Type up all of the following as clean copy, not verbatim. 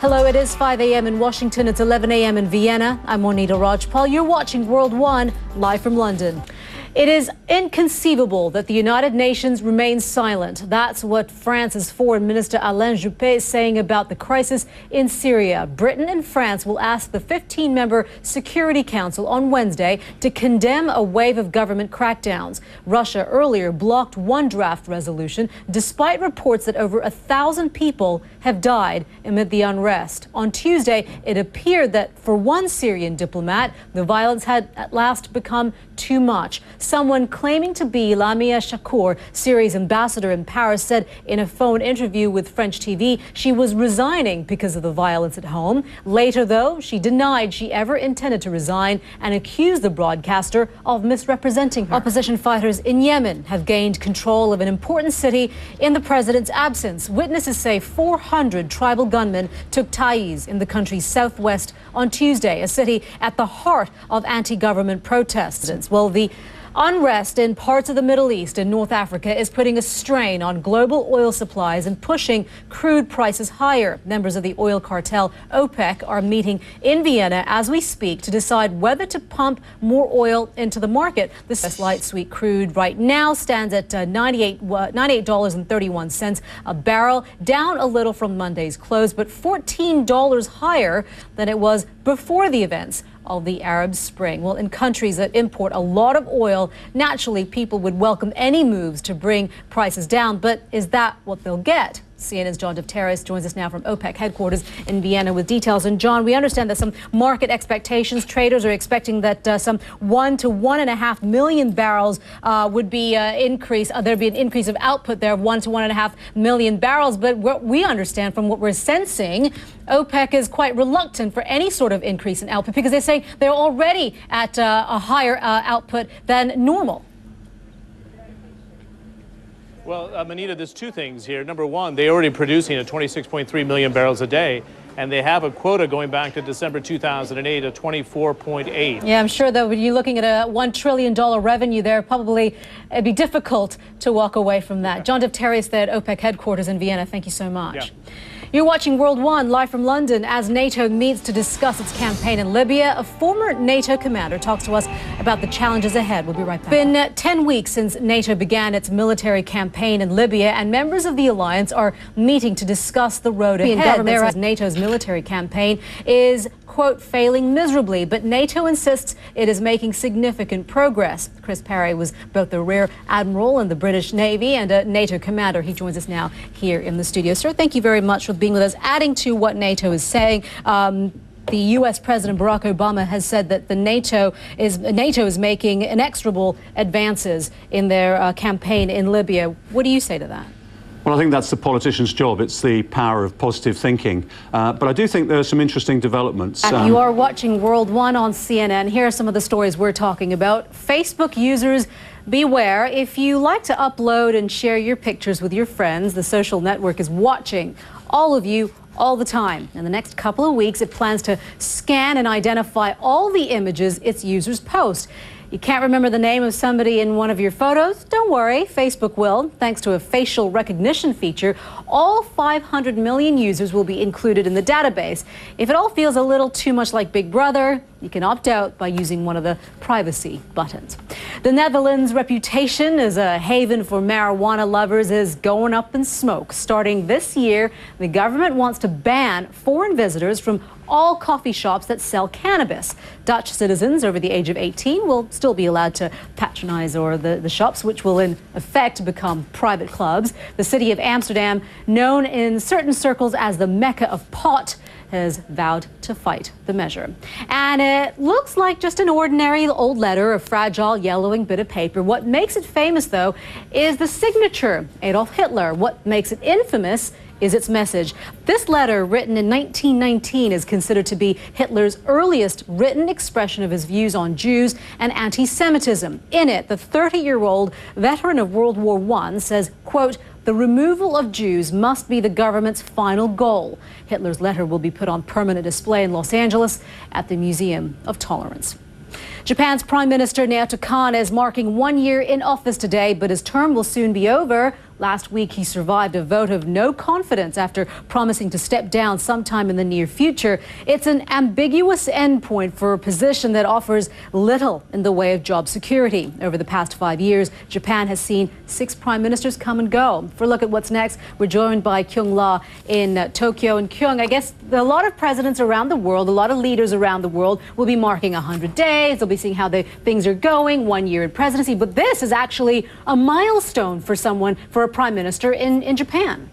Hello, it is 5 a.m. in Washington. It's 11 a.m. in Vienna. I'm Monita Rajpal. You're watching World One, live from London. It is inconceivable that the United Nations remains silent. That's what France's Foreign Minister Alain Juppé is saying about the crisis in Syria. Britain and France will ask the 15-member Security Council on Wednesday to condemn a wave of government crackdowns. Russia earlier blocked one draft resolution, despite reports that over 1,000 people have died amid the unrest. On Tuesday, it appeared that for one Syrian diplomat, the violence had at last become too much. Someone claiming to be Lamia Shakur, Syria's ambassador in Paris, said in a phone interview with French TV she was resigning because of the violence at home. Later, though, she denied she ever intended to resign and accused the broadcaster of misrepresenting her. Opposition fighters in Yemen have gained control of an important city in the president's absence. Witnesses say 400 tribal gunmen took Taiz in the country's southwest on Tuesday, a city at the heart of anti-government protests. Well, the unrest in parts of the Middle East and North Africa is putting a strain on global oil supplies and pushing crude prices higher. Members of the oil cartel OPEC are meeting in Vienna as we speak to decide whether to pump more oil into the market. This light sweet crude right now stands at $98.31 a barrel, down a little from Monday's close, but $14 higher than it was before the events of the Arab Spring. Well, in countries that import a lot of oil, naturally people would welcome any moves to bring prices down. But is that what they'll get? CNN's Jun08 joins us now from OPEC headquarters in Vienna with details. And John, we understand that some market expectations, traders are expecting that some 1 to 1.5 million barrels would be increase. There'd be an increase of output there of 1 to 1.5 million barrels. But what we understand from what we're sensing, OPEC is quite reluctant for any sort of increase in output because they're saying they're already at a higher output than normal. Well, Monita, there's two things here. Number one, they're already producing at 26.3 million barrels a day, and they have a quota going back to December 2008 of 24.8. Yeah, I'm sure that when you're looking at a $1 trillion revenue there, probably it'd be difficult to walk away from that. Jun08 there at OPEC headquarters in Vienna. Thank you so much. Yeah. You're watching World One, live from London, as NATO meets to discuss its campaign in Libya. A former NATO commander talks to us about the challenges ahead. We'll be right back. It's been 10 weeks since NATO began its military campaign in Libya, and members of the alliance are meeting to discuss the road ahead. Government says NATO's military campaign is, quote, failing miserably, but NATO insists it is making significant progress. Chris Parry was both the Rear Admiral in the British Navy and a NATO commander. He joins us now here in the studio. Sir, thank you very much for being with us. Adding to what NATO is saying, the U.S. President Barack Obama has said that NATO is making inexorable advances in their campaign in Libya. What do you say to that? Well, I think that's the politician's job. It's the power of positive thinking. But I do think there are some interesting developments. You are watching World One on CNN. Here are some of the stories we're talking about. Facebook users, beware. If you like to upload and share your pictures with your friends, the social network is watching all of you all the time. In the next couple of weeks, it plans to scan and identify all the images its users post. You can't remember the name of somebody in one of your photos? Don't worry, Facebook will. Thanks to a facial recognition feature, all 500 million users will be included in the database. If it all feels a little too much like Big Brother, you can opt out by using one of the privacy buttons. The Netherlands' reputation as a haven for marijuana lovers is going up in smoke. Starting this year, the government wants to ban foreign visitors from all coffee shops that sell cannabis. Dutch citizens over the age of 18 will still be allowed to patronize the shops, which will in effect become private clubs. The city of Amsterdam, known in certain circles as the Mecca of pot, has vowed to fight the measure. And it looks like just an ordinary old letter, a fragile yellowing bit of paper. What makes it famous, though, is the signature, Adolf Hitler. What makes it infamous is its message. This letter, written in 1919, is considered to be Hitler's earliest written expression of his views on Jews and anti-Semitism. In it, the 30-year-old veteran of World War I says, quote, "The removal of Jews must be the government's final goal." Hitler's letter will be put on permanent display in Los Angeles at the Museum of Tolerance. Japan's Prime Minister Naoto Kan is marking 1 year in office today, but his term will soon be over. Last week, he survived a vote of no confidence after promising to step down sometime in the near future. It's an ambiguous endpoint for a position that offers little in the way of job security. Over the past 5 years, Japan has seen 6 prime ministers come and go. For a look at what's next, we're joined by Kyung La in Tokyo. And Kyung, I guess a lot of presidents around the world, a lot of leaders around the world will be marking 100 days. They'll be seeing how things are going, 1 year in presidency. But this is actually a milestone for a prime minister in Japan.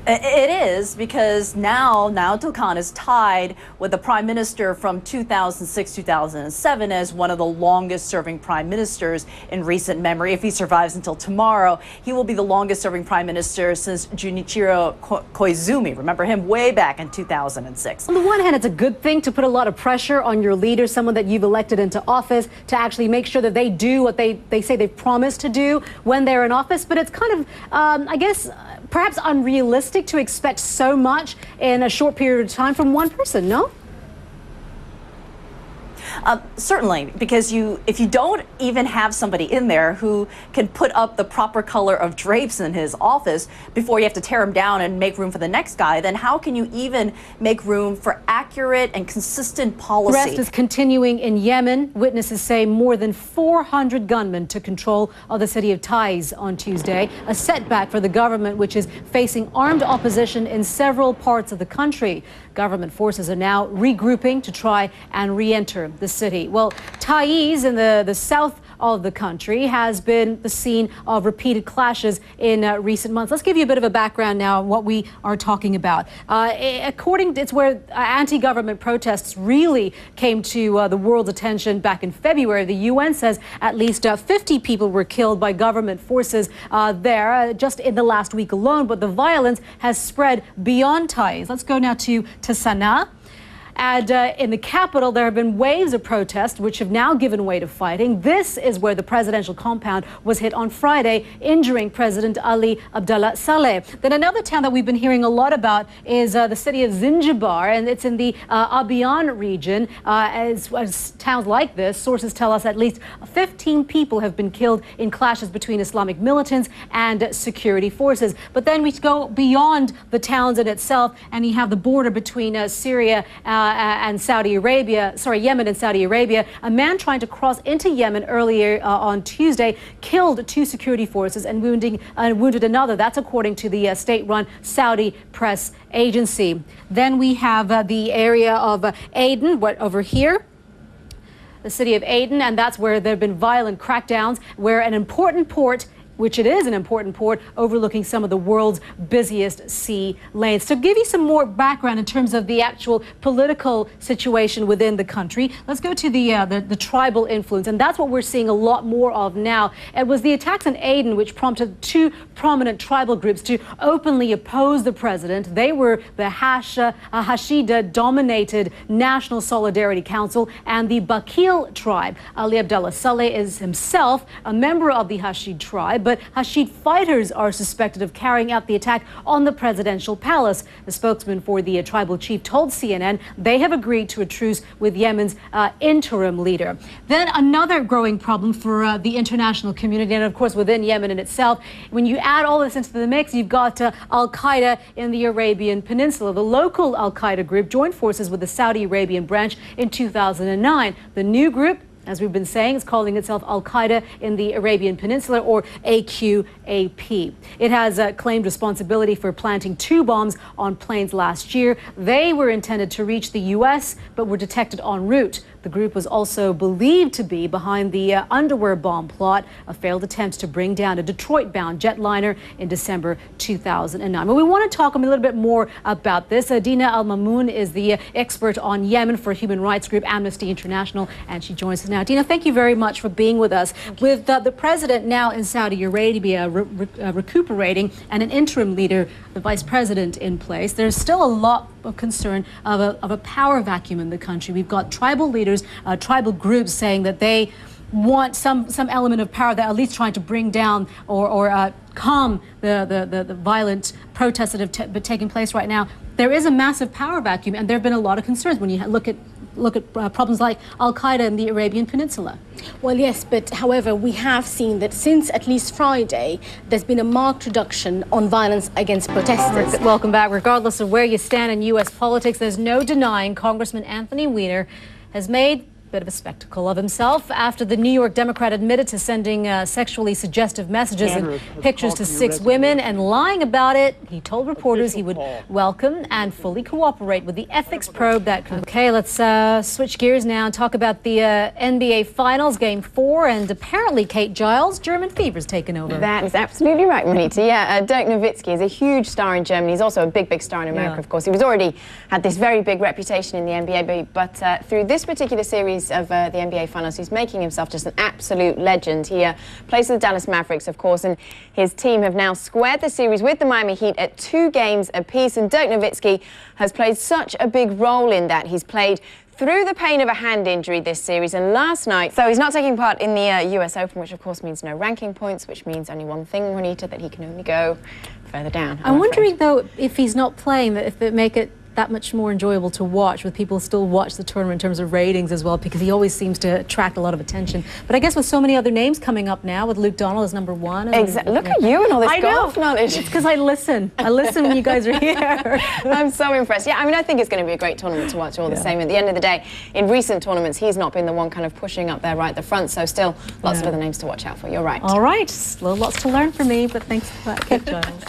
It is, because now Naoto Kan is tied with the prime minister from 2006-2007 as one of the longest serving prime ministers in recent memory. If he survives until tomorrow, he will be the longest serving prime minister since Junichiro Koizumi. Remember him way back in 2006. On the one hand, it's a good thing to put a lot of pressure on your leader, someone that you've elected into office, to actually make sure that they do what they say they've promised to do when they're in office. But it's kind of, I guess, perhaps unrealistic to expect so much in a short period of time from one person, no? Certainly, because if you don't even have somebody in there who can put up the proper color of drapes in his office before you have to tear him down and make room for the next guy, then how can you even make room for accurate and consistent policy? The rest is continuing in Yemen. Witnesses say more than 400 gunmen took control of the city of Taiz on Tuesday, a setback for the government, which is facing armed opposition in several parts of the country. Government forces are now regrouping to try and re-enter the city. Well, Taiz in the south of the country has been the scene of repeated clashes in recent months. Let's give you a bit of a background now on what we are talking about. It's where anti-government protests really came to the world's attention back in February. The UN says at least 50 people were killed by government forces there just in the last week alone, but the violence has spread beyond Taiz. Let's go now to Sana'a. And in the capital, there have been waves of protests which have now given way to fighting. This is where the presidential compound was hit on Friday, injuring President Ali Abdullah Saleh. Then another town that we've been hearing a lot about is the city of Zanzibar, and it's in the Abiyan region. As towns like this, sources tell us at least 15 people have been killed in clashes between Islamic militants and security forces. But then we go beyond the towns in itself, and you have the border between Syria and Saudi Arabia, Yemen and Saudi Arabia. A man trying to cross into Yemen earlier on Tuesday killed 2 security forces and wounded another. That's according to the state-run Saudi press agency. Then we have the area of Aden, over here. The city of Aden, and that's where there have been violent crackdowns, where an important port, which it is an important port, overlooking some of the world's busiest sea lanes. To give you some more background in terms of the actual political situation within the country, let's go to the tribal influence, and that's what we're seeing a lot more of now. It was the attacks in Aden which prompted 2 prominent tribal groups to openly oppose the president. They were the Hashida-dominated National Solidarity Council and the Bakil tribe. Ali Abdullah Saleh is himself a member of the Hashid tribe, but Hashid fighters are suspected of carrying out the attack on the presidential palace. The spokesman for the tribal chief told CNN they have agreed to a truce with Yemen's interim leader. Then another growing problem for the international community, and of course within Yemen in itself, when you add all this into the mix, you've got Al-Qaeda in the Arabian Peninsula. The local Al-Qaeda group joined forces with the Saudi Arabian branch in 2009. The new group, as we've been saying, is calling itself Al-Qaeda in the Arabian Peninsula, or AQAP. It has claimed responsibility for planting 2 bombs on planes last year. They were intended to reach the U.S., but were detected en route. The group was also believed to be behind the underwear bomb plot, a failed attempt to bring down a Detroit-bound jetliner in December 2009. But we want to talk a little bit more about this. Dina Al-Mamoun is the expert on Yemen for human rights group Amnesty International, and she joins us now. Dina, thank you very much for being with us. With the president now in Saudi Arabia recuperating and an interim leader, the vice president, in place, there's still a lot of concern of a power vacuum in the country. We've got tribal leaders, tribal groups saying that they want some element of power, that at least trying to bring down or calm the violent protests that have taken place right now. There is a massive power vacuum, and there have been a lot of concerns when you look at look at problems like Al-Qaeda in the Arabian Peninsula. Well, yes, but however, we have seen that since at least Friday, there's been a marked reduction on violence against protesters. Welcome back. Regardless of where you stand in U.S. politics, there's no denying Congressman Anthony Weiner has made bit of a spectacle of himself after the New York Democrat admitted to sending sexually suggestive messages and pictures to 6 women and lying about it. He told reporters he would welcome and fully cooperate with the ethics probe that could. Okay, let's switch gears now and talk about the NBA Finals, Game 4, and apparently Kate Giles' German fever's taken over. That is absolutely right, Monita. Yeah, Dirk Nowitzki is a huge star in Germany. He's also a big star in America, of course. He was already had this very big reputation in the NBA, but through this particular series of the NBA Finals, he's making himself just an absolute legend. He plays for the Dallas Mavericks, of course, and his team have now squared the series with the Miami Heat at 2 games apiece, and Dirk Nowitzki has played such a big role in that. He's played through the pain of a hand injury this series, and last night, so he's not taking part in the US Open, which of course means no ranking points, which means only one thing, Monita, that he can only go further down. I'm wondering, though, if he's not playing, if it make it that much more enjoyable to watch, with people still watch the tournament in terms of ratings as well, because he always seems to attract a lot of attention. But I guess with so many other names coming up now, with Luke Donald as #1. Exactly. Look at you and all this golf knowledge. It's because I listen. I listen when you guys are here. I'm so impressed. Yeah, I mean, I think it's going to be a great tournament to watch all the same. At the end of the day, in recent tournaments, he's not been the one kind of pushing up there right at the front, so still lots of other names to watch out for. You're right. All right. Still lots to learn from me, but thanks for that, Kate Giles.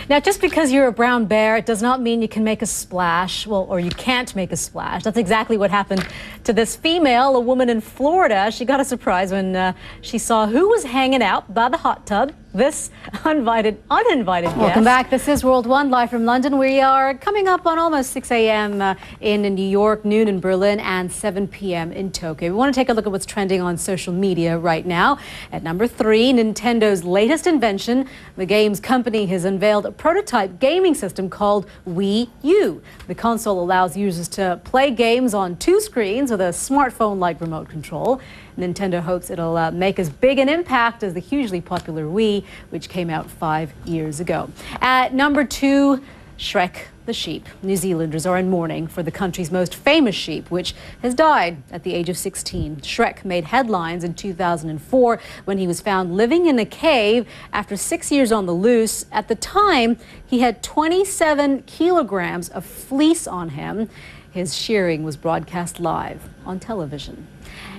Now, just because you're a brown bear, it does not mean you can make a splash, well, or you can't make a splash. That's exactly what happened to this female, a woman in Florida. She got a surprise when she saw who was hanging out by the hot tub. This uninvited guest. Welcome back. This is World One, live from London. We are coming up on almost 6 a.m. In New York, noon in Berlin, and 7 p.m. in Tokyo. We want to take a look at what's trending on social media right now. At number 3, Nintendo's latest invention. The games company has unveiled a prototype gaming system called Wii U. The console allows users to play games on 2 screens with a smartphone-like remote control. Nintendo hopes it'll make as big an impact as the hugely popular Wii, which came out 5 years ago. At number 2, Shrek the sheep. New Zealanders are in mourning for the country's most famous sheep, which has died at the age of 16. Shrek made headlines in 2004 when he was found living in a cave after 6 years on the loose. At the time, he had 27 kilograms of fleece on him. His shearing was broadcast live on television.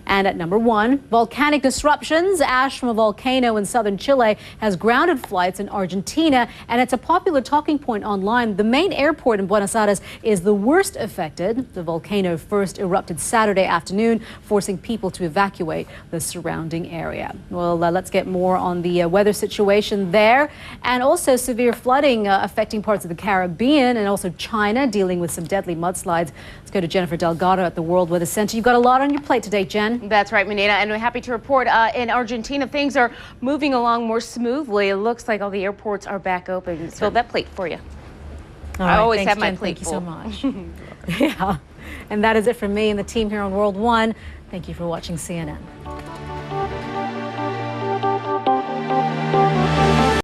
And at number 1, volcanic disruptions. Ash from a volcano in southern Chile has grounded flights in Argentina, and it's a popular talking point online. The main airport in Buenos Aires is the worst affected. The volcano first erupted Saturday afternoon, forcing people to evacuate the surrounding area. Well, let's get more on the weather situation there, and also severe flooding affecting parts of the Caribbean and also China, dealing with some deadly mudslides. Let's go to Jennifer Delgado at the World Weather Center. You've got a lot on your plate today, Jen. That's right, Monita, and we're happy to report in Argentina things are moving along more smoothly. It looks like all the airports are back open. So that plate for you. I always have my plate full. Thank you so much. Yeah, and that is it from me and the team here on World One. Thank you for watching CNN.